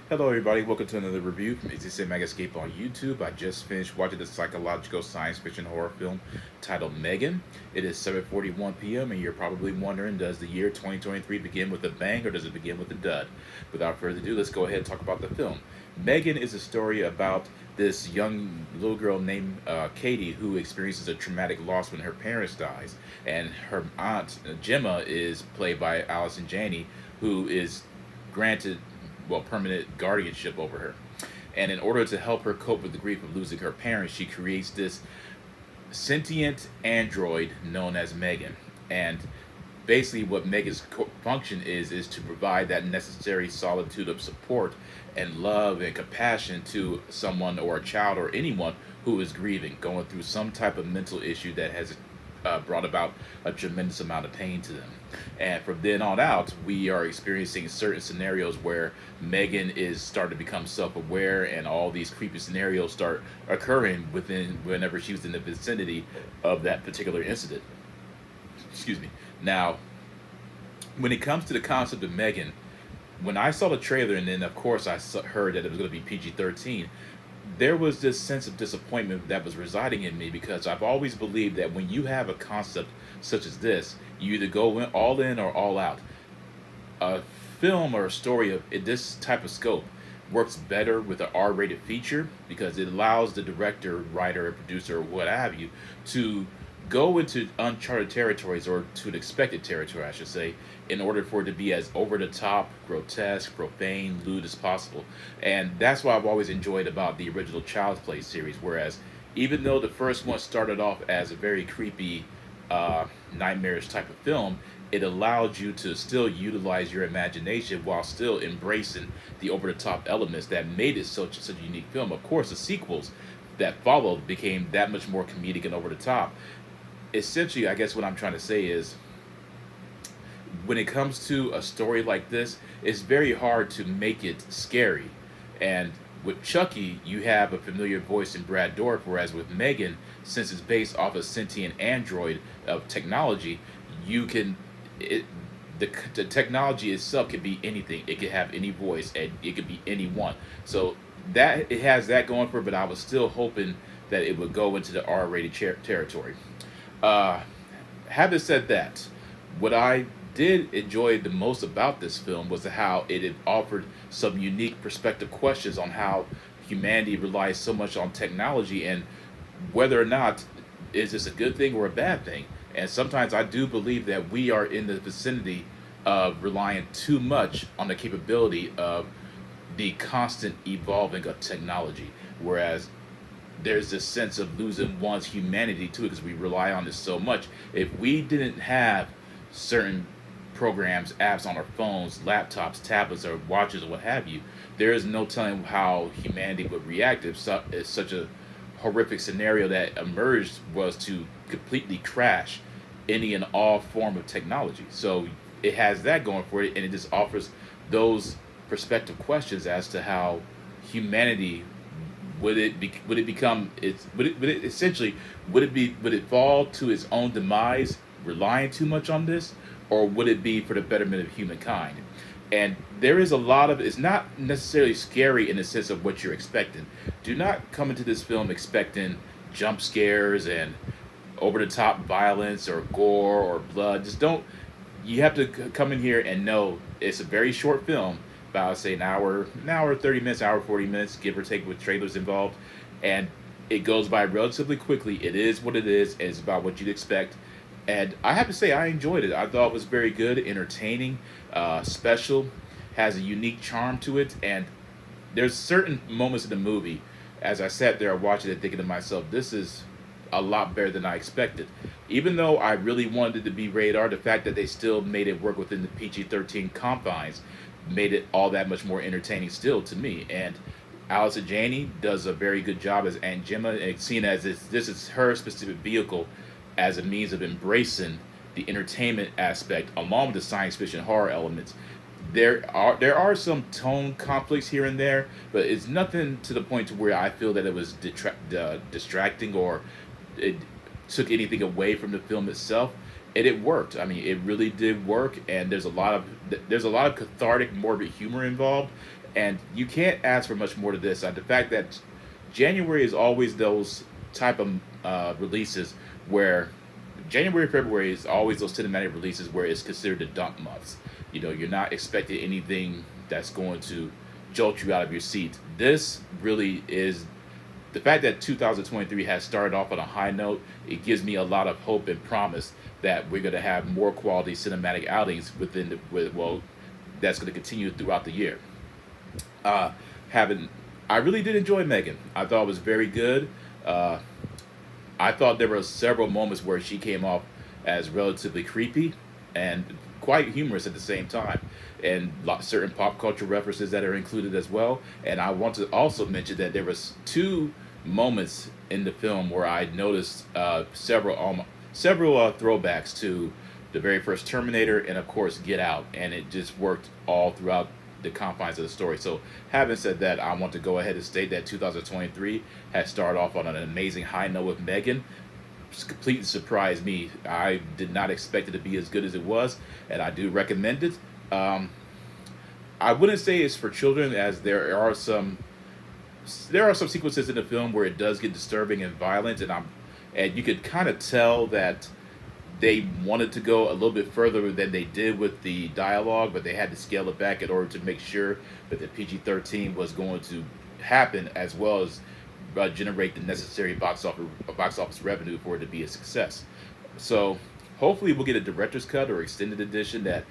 Hello, everybody. Welcome to another review from MagaScape Escape on YouTube. I just finished watching the psychological science fiction horror film titled M3gan. It is 7:41 p.m. and you're probably wondering, does the year 2023 begin with a bang or does it begin with a dud? Without further ado, let's go ahead and talk about the film. M3gan is a story about this young little girl named Katie who experiences a traumatic loss when her parents dies, and her aunt Gemma is played by Allison Janney, who is granted permanent guardianship over her. And in order to help her cope with the grief of losing her parents, she creates this sentient android known as M3gan. And basically, what M3gan's function is to provide that necessary solitude of support and love and compassion to someone or a child or anyone who is grieving, going through some type of mental issue that has brought about a tremendous amount of pain to them. And from then on out, we are experiencing certain scenarios where M3gan is starting to become self-aware, and all these creepy scenarios start occurring within whenever she was in the vicinity of that particular incident. Excuse me. Now, when it comes to the concept of M3gan, when I saw the trailer, and then of course heard that it was going to be PG-13, there was this sense of disappointment that was residing in me because I've always believed that when you have a concept such as this, you either go all in or all out. A film or a story of this type of scope works better with an R-rated feature because it allows the director, writer, producer, or what have you, to go into uncharted territories, or to an expected territory, I should say, in order for it to be as over the top, grotesque, profane, lewd as possible. And that's what I've always enjoyed about the original Child's Play series. Whereas, even though the first one started off as a very creepy, nightmarish type of film, it allowed you to still utilize your imagination while still embracing the over the top elements that made it such a unique film. Of course, the sequels that followed became that much more comedic and over the top. Essentially, I guess what I'm trying to say is, when it comes to a story like this, it's very hard to make it scary. And with Chucky, you have a familiar voice in Brad Dourif, whereas with M3gan, since it's based off a sentient android of technology, you can it the technology itself could be anything. It could have any voice, and it could be anyone. So that it has that going for it, but I was still hoping that it would go into the R-rated territory. Uh, Having said that, what I did enjoy the most about this film was how it had offered some unique perspective questions on how humanity relies so much on technology, and whether or not is this a good thing or a bad thing. And sometimes I do believe that we are in the vicinity of relying too much on the capability of the constant evolving of technology, whereas there's this sense of losing one's humanity too because we rely on this so much. If we didn't have certain programs, apps on our phones, laptops, tablets, or watches, or what have you, there is no telling how humanity would react if such a horrific scenario that emerged was to completely crash any and all form of technology. So it has that going for it, and it just offers those perspective questions as to how humanity would it become its would it essentially would it fall to its own demise relying too much on this, or would it be for the betterment of humankind? And there is a lot of it's not necessarily scary in the sense of what you're expecting. Do not come into this film expecting jump scares and over the top violence or gore or blood. Just don't. You have to come in here and know it's a very short film, about say an hour 30 minutes, hour 40 minutes, give or take, with trailers involved, and it goes by relatively quickly. It is what it is. It's about what you'd expect, and I have to say I enjoyed it. I thought it was very good, entertaining, special, has a unique charm to it, and there's certain moments in the movie, as I sat there watching it, thinking to myself, this is a lot better than I expected. Even though I really wanted it to be rated R, the fact that they still made it work within the PG-13 confines made it all that much more entertaining still to me. And Allison Janney does a very good job as Aunt Gemma, and seen as this is her specific vehicle as a means of embracing the entertainment aspect along with the science fiction horror elements. There are some tone conflicts here and there, but it's nothing to the point to where I feel that it was distracting, or it took anything away from the film itself. And it worked. I mean, it really did work. And there's a lot of cathartic, morbid humor involved, and you can't ask for much more to this. The fact that January is always those type of releases where January, February is always those cinematic releases where it's considered the dump months. You know, you're not expecting anything that's going to jolt you out of your seat. This really is the fact that 2023 has started off on a high note. It gives me a lot of hope and promise that we're going to have more quality cinematic outings well, that's going to continue throughout the year. Uh, having, I really did enjoy Megan. I thought it was very good. Uh, I thought there were several moments where she came off as relatively creepy and quite humorous at the same time, and certain pop culture references that are included as well. And I want to also mention that there was two moments in the film where I noticed several throwbacks to the very first Terminator and of course Get Out, and it just worked all throughout the confines of the story. So, having said that, I want to go ahead and state that 2023 has started off on an amazing high note with Megan. It's completely surprised me. I did not expect it to be as good as it was, and I do recommend it. Um, I wouldn't say it's for children, as there are some sequences in the film where it does get disturbing and violent, and you could kind of tell that they wanted to go a little bit further than they did with the dialogue, but they had to scale it back in order to make sure that the PG-13 was going to happen, as well as generate the necessary box office revenue for it to be a success. So hopefully we'll get a director's cut or extended edition that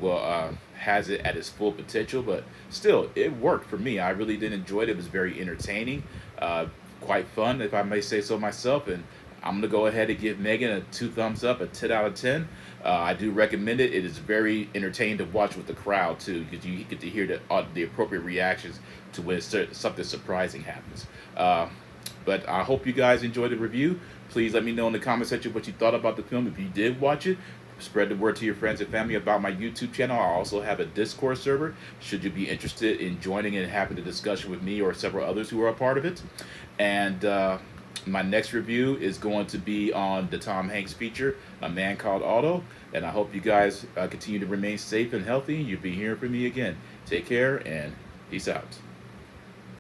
will has it at its full potential. But still, it worked for me. I really did enjoy it. It was very entertaining, quite fun, if I may say so myself. And I'm gonna go ahead and give Megan a 2 thumbs up, a 10 out of 10. I do recommend it. It is very entertaining to watch with the crowd too, because you get to hear the appropriate reactions to when something surprising happens. But I hope you guys enjoyed the review. Please let me know in the comment section what you thought about the film. If you did watch it, spread the word to your friends and family about my YouTube channel. I also have a Discord server, should you be interested in joining and having a discussion with me or several others who are a part of it. And my next review is going to be on the Tom Hanks feature, A Man Called Otto. And I hope you guys continue to remain safe and healthy. You'll be hearing from me again. Take care and peace out.